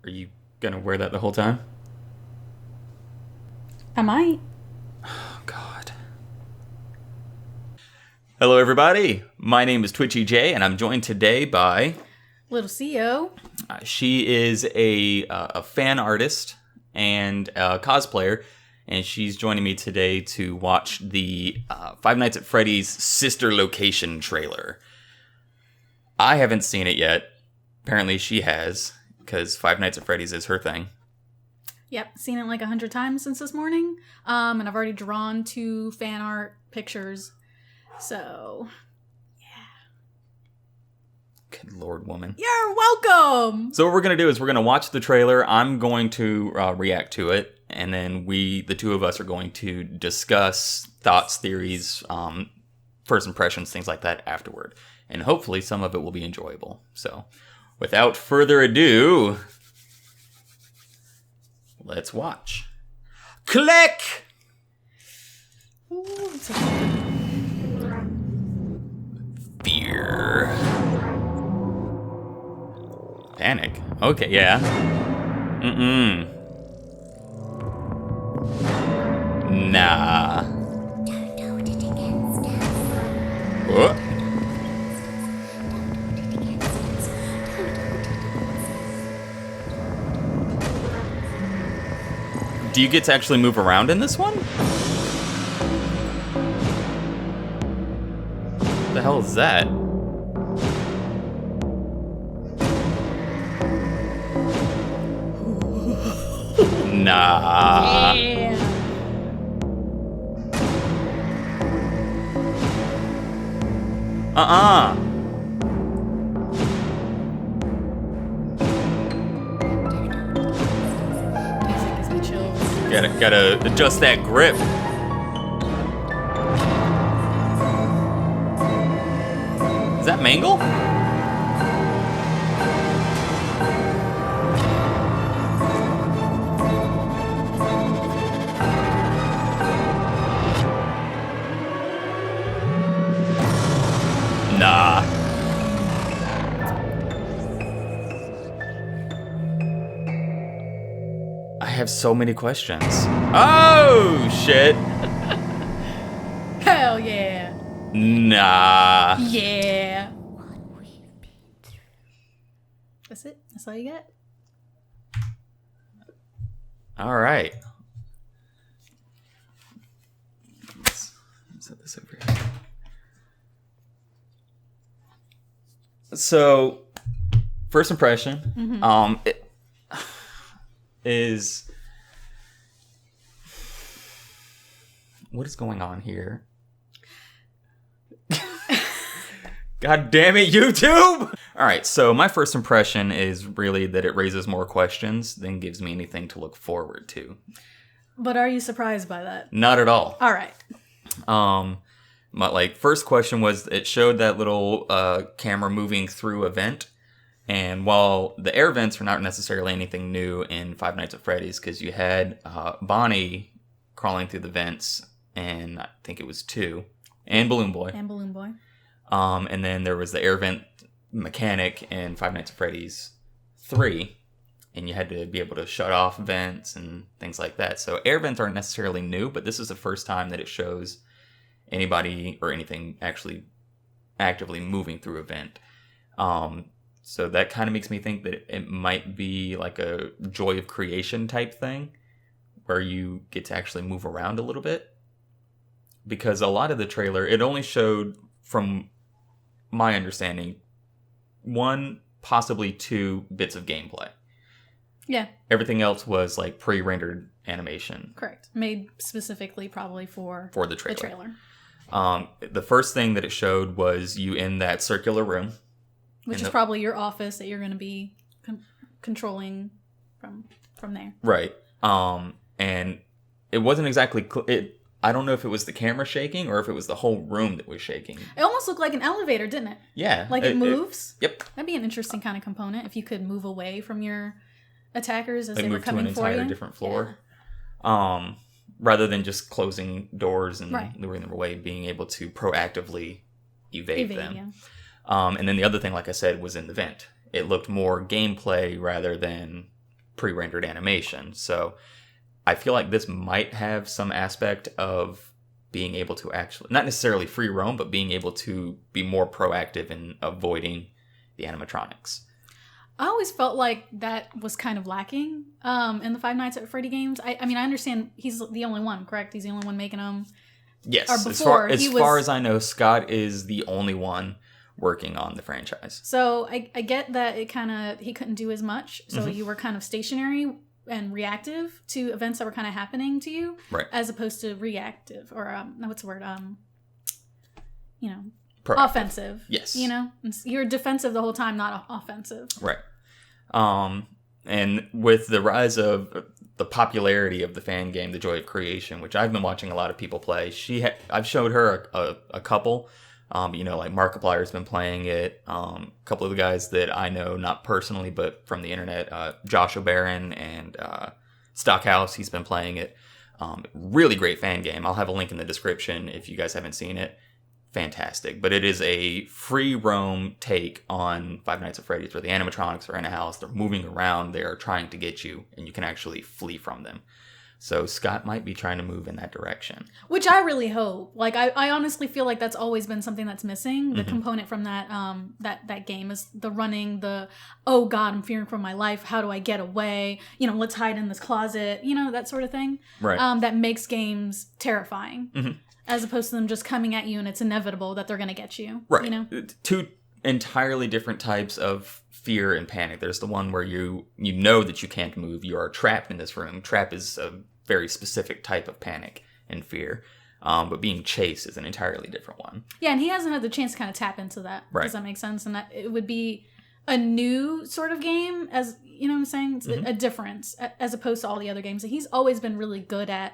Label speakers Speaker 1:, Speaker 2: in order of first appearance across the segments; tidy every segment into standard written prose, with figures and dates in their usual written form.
Speaker 1: Are you gonna wear that the whole time?
Speaker 2: I might.
Speaker 1: Oh, God. Hello, everybody. My name is Twitchy J, and I'm joined today by...
Speaker 2: Little CEO.
Speaker 1: She is a fan artist and a cosplayer, and she's joining me today to watch the Five Nights at Freddy's Sister Location trailer. I haven't seen it yet. Apparently she has, because Five Nights at Freddy's is her thing.
Speaker 2: Yep, seen it like 100 times since this morning. And I've already drawn 2 fan art pictures. So,
Speaker 1: Good Lord, woman.
Speaker 2: you're welcome!
Speaker 1: So what we're going to do is we're going to watch the trailer. I'm going to react to it. And then the two of us, are going to discuss thoughts, theories, first impressions, things like that afterward. And hopefully some of it will be enjoyable. So without further ado, let's watch. Click!
Speaker 2: Ooh,
Speaker 1: Fear. Panic. Okay, yeah. Nah. What? Do you get to actually move around in this one? What the hell is that? Nah.
Speaker 2: yeah. Music gives me chills.
Speaker 1: Gotta adjust that grip. Is that Mangle? Nah. I have so many questions. Oh, shit.
Speaker 2: Hell yeah.
Speaker 1: Nah.
Speaker 2: Yeah. That's it? That's all you got?
Speaker 1: All right. Let's set this over here. So, first impression, is what is going on here? God damn it, YouTube! All right, so my first impression is really that it raises more questions than gives me anything to look forward to.
Speaker 2: But are you surprised by that?
Speaker 1: Not at all.
Speaker 2: All right.
Speaker 1: My first question was it showed that little camera moving through a vent. And while the air vents are not necessarily anything new in Five Nights at Freddy's, because you had Bonnie crawling through the vents, and I think it was 2, and Balloon Boy.
Speaker 2: And Balloon Boy.
Speaker 1: And then there was the air vent mechanic in Five Nights at Freddy's 3, and you had to be able to shut off vents and things like that. So air vents aren't necessarily new, but this is the first time that it shows anybody or anything actually actively moving through a vent. So that kind of makes me think that it might be like a joy of creation type thing where you get to actually move around a little bit. Because a lot of the trailer, it only showed, from my understanding, 1, possibly 2 bits of gameplay.
Speaker 2: Yeah.
Speaker 1: Everything else was like pre-rendered animation.
Speaker 2: Correct. Made specifically probably for
Speaker 1: the trailer. The first thing that it showed was you in that circular room.
Speaker 2: Which is probably your office that you're going to be controlling from there.
Speaker 1: Right. And it wasn't exactly... I don't know if it was the camera shaking or if it was the whole room that was shaking.
Speaker 2: It almost looked like an elevator, didn't it?
Speaker 1: Yeah.
Speaker 2: Like it moves?
Speaker 1: Yep.
Speaker 2: That'd be an interesting kind of component if you could move away from your attackers as they were
Speaker 1: move
Speaker 2: coming
Speaker 1: to
Speaker 2: for
Speaker 1: an
Speaker 2: you.
Speaker 1: entire different floor. Yeah. Rather than just closing doors and
Speaker 2: right.
Speaker 1: luring them away, being able to proactively evade them.
Speaker 2: Yeah.
Speaker 1: And then the other thing, like I said, was in the vent. It looked more gameplay rather than pre-rendered animation. So I feel like this might have some aspect of being able to actually, not necessarily free roam, but being able to be more proactive in avoiding the animatronics.
Speaker 2: I always felt like that was kind of lacking in the Five Nights at Freddy games. I mean, I understand he's the only one, correct? He's the only one making them.
Speaker 1: Yes.
Speaker 2: Or before,
Speaker 1: as far as I know, Scott is the only one working on the franchise.
Speaker 2: So I get that he couldn't do as much. So you were kind of stationary and reactive to events that were kind of happening to you.
Speaker 1: Right.
Speaker 2: As opposed to reactive or, what's the word?
Speaker 1: Proactive.
Speaker 2: Offensive.
Speaker 1: Yes.
Speaker 2: You're defensive the whole time, not offensive.
Speaker 1: Right. And with the rise of the popularity of the fan game, The Joy of Creation, which I've been watching a lot of people play, I've showed her a couple. Like Markiplier's been playing it. A couple of the guys that I know, not personally, but from the internet, Josh O'Barron and Stockhouse, he's been playing it. Really great fan game. I'll have a link in the description if you guys haven't seen it. Fantastic. But it is a free roam take on Five Nights at Freddy's, where the animatronics are in a house, they're moving around, they're trying to get you, and you can actually flee from them. So Scott might be trying to move in that direction.
Speaker 2: Which I really hope. Like, I honestly feel like that's always been something that's missing. The component from that game is the running, oh God, I'm fearing for my life. How do I get away? Let's hide in this closet. That sort of thing.
Speaker 1: Right.
Speaker 2: That makes games terrifying. As opposed to them just coming at you and it's inevitable that they're going to get you.
Speaker 1: Right. Two entirely different types of fear and panic. There's the one where you know that you can't move. You are trapped in this room. Trap is a very specific type of panic and fear. But being chased is an entirely different one.
Speaker 2: Yeah, and he hasn't had the chance to kind of tap into that. Right. Does that make sense? And that it would be a new sort of game, as you know what I'm saying? It's a difference as opposed to all the other games. He's always been really good at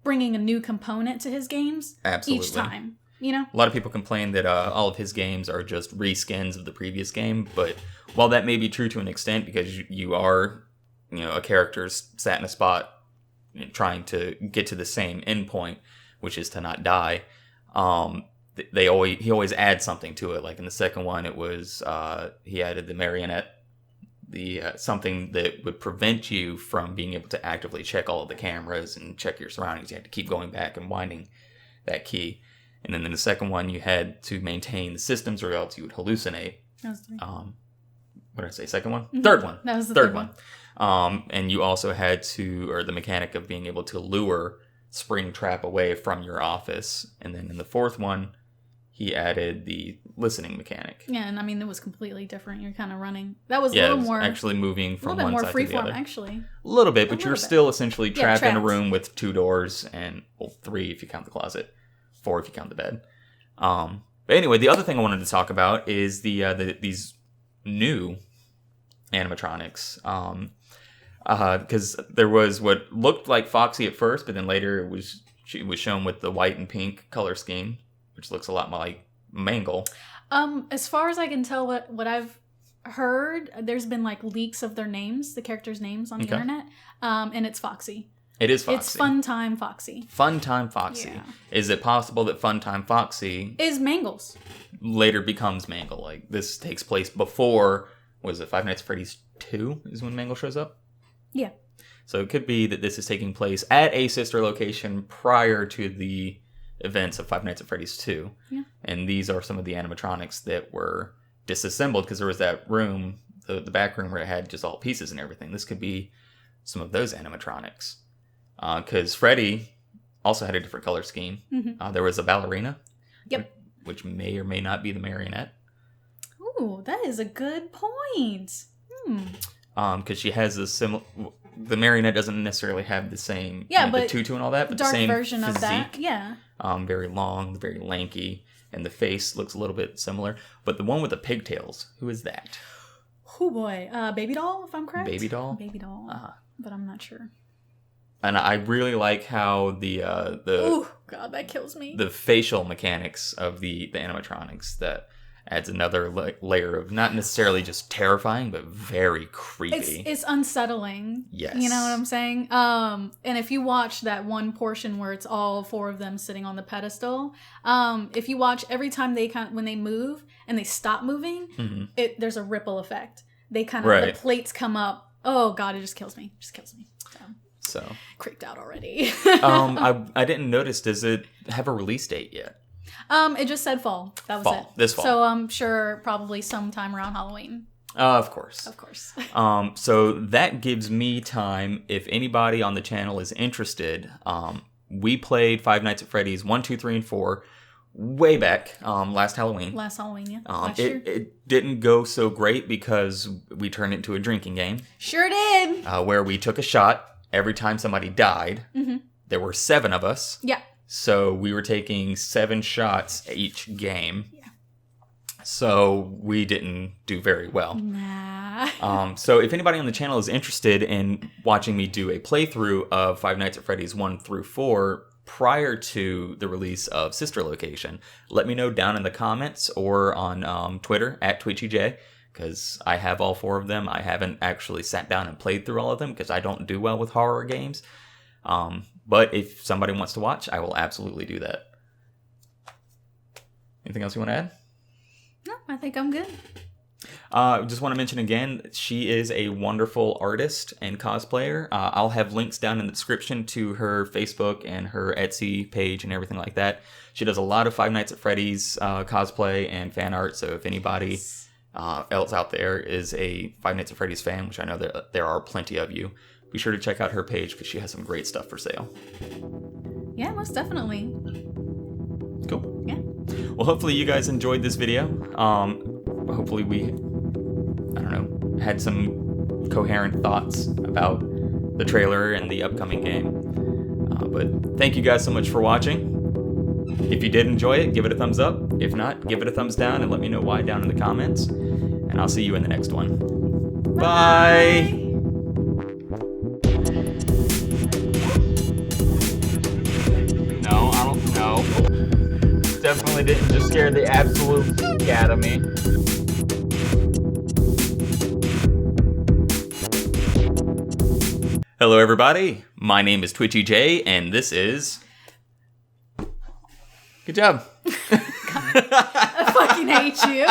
Speaker 2: bringing a new component to his games.
Speaker 1: Absolutely.
Speaker 2: Each time.
Speaker 1: A lot of people complain that all of his games are just reskins of the previous game, but while that may be true to an extent, because you are, a character sat in a spot trying to get to the same endpoint, which is to not die, he always adds something to it. Like in the second one, it was he added the marionette, something that would prevent you from being able to actively check all of the cameras and check your surroundings. You had to keep going back and winding that key. And then in the second one, you had to maintain the systems or else you would hallucinate.
Speaker 2: That was three.
Speaker 1: What did I say? Second one? Third one.
Speaker 2: That was the third one.
Speaker 1: And you also had the mechanic of being able to lure Springtrap away from your office. And then in the fourth one, he added the listening mechanic.
Speaker 2: Yeah, and I mean, it was completely different. You're kind of running. That was a little more...
Speaker 1: actually moving from one side to the other. A little bit more freeform,
Speaker 2: actually.
Speaker 1: A little bit, but you're still essentially trapped in a room with 2 doors and, 3 if you count the closet, 4 if you count the bed. But anyway, the other thing I wanted to talk about is these new animatronics. Because there was what looked like Foxy at first, but then later she was shown with the white and pink color scheme, which looks a lot more like Mangle.
Speaker 2: As far as I can tell, what I've heard, there's been like leaks of their names, the characters' names on the internet, and it's Foxy.
Speaker 1: It is Foxy.
Speaker 2: It's Funtime Foxy.
Speaker 1: Funtime Foxy. Yeah. Is it possible that Funtime Foxy
Speaker 2: is Mangles?
Speaker 1: Later becomes Mangle. Like this takes place before, was it Five Nights at Freddy's 2 is when Mangle shows up?
Speaker 2: Yeah.
Speaker 1: So it could be that this is taking place at a sister location prior to the events of Five Nights at Freddy's 2.
Speaker 2: Yeah.
Speaker 1: And these are some of the animatronics that were disassembled because there was that room, the back room where it had just all pieces and everything. This could be some of those animatronics. Because Freddy also had a different color scheme. Mm-hmm. There was a ballerina.
Speaker 2: Yep.
Speaker 1: Which may or may not be the marionette.
Speaker 2: Ooh, that is a good point.
Speaker 1: Because she has a similar... The marionette doesn't necessarily have the same...
Speaker 2: Yeah, but...
Speaker 1: the tutu and all that, but the
Speaker 2: same
Speaker 1: same
Speaker 2: version
Speaker 1: physique,
Speaker 2: of that, yeah.
Speaker 1: Very long, very lanky, and the face looks a little bit similar. But the one with the pigtails, who is that?
Speaker 2: Oh boy. Baby doll, if I'm correct?
Speaker 1: Baby doll?
Speaker 2: Baby doll. But I'm not sure. And
Speaker 1: I really like how the
Speaker 2: oh God, that kills me.
Speaker 1: The facial mechanics of the animatronics that adds another layer of not necessarily just terrifying, but very creepy.
Speaker 2: It's unsettling.
Speaker 1: Yes,
Speaker 2: you know what I'm saying. And if you watch that one portion where it's all 4 of them sitting on the pedestal, if you watch every time when they move and they stop moving,
Speaker 1: mm-hmm.
Speaker 2: there's a ripple effect. They kind of the plates come up Oh God, it just kills me.
Speaker 1: So
Speaker 2: creeped out already.
Speaker 1: I didn't notice. Does it have a release date yet?
Speaker 2: It just said fall. That was it.
Speaker 1: This fall.
Speaker 2: So I'm sure probably sometime around Halloween.
Speaker 1: Of course.
Speaker 2: So
Speaker 1: that gives me time. If anybody on the channel is interested, we played Five Nights at Freddy's 1, 2, 3, and 4 way back last Halloween.
Speaker 2: Yeah.
Speaker 1: It didn't go so great because we turned it into a drinking game.
Speaker 2: Sure did.
Speaker 1: Where we took a shot every time somebody died. Mm-hmm. There were 7 of us.
Speaker 2: Yeah.
Speaker 1: So we were taking 7 shots each game. Yeah. So we didn't do very well.
Speaker 2: Nah.
Speaker 1: So if anybody on the channel is interested in watching me do a playthrough of Five Nights at Freddy's 1 through 4 prior to the release of Sister Location, let me know down in the comments or on Twitter at TwitchyJ, because I have all 4 of them. I haven't actually sat down and played through all of them because I don't do well with horror games. But if somebody wants to watch, I will absolutely do that. Anything else you want to add?
Speaker 2: No, I think I'm good.
Speaker 1: Just want to mention again, she is a wonderful artist and cosplayer. I'll have links down in the description to her Facebook and her Etsy page and everything like that. She does a lot of Five Nights at Freddy's cosplay and fan art, so if anybody else out there is a Five Nights at Freddy's fan, which I know that there are plenty of you, be sure to check out her page because she has some great stuff for sale.
Speaker 2: Yeah, most definitely.
Speaker 1: Cool.
Speaker 2: Yeah.
Speaker 1: Well, hopefully you guys enjoyed this video. Hopefully we, had some coherent thoughts about the trailer and the upcoming game. But thank you guys so much for watching. If you did enjoy it, give it a thumbs up. If not, give it a thumbs down and let me know why down in the comments. And I'll see you in the next one. Bye! No, I don't know. Definitely didn't just scare the absolute fuck out of me. Hello everybody, my name is Twitchy J, and this is... Good job.
Speaker 2: I fucking hate you.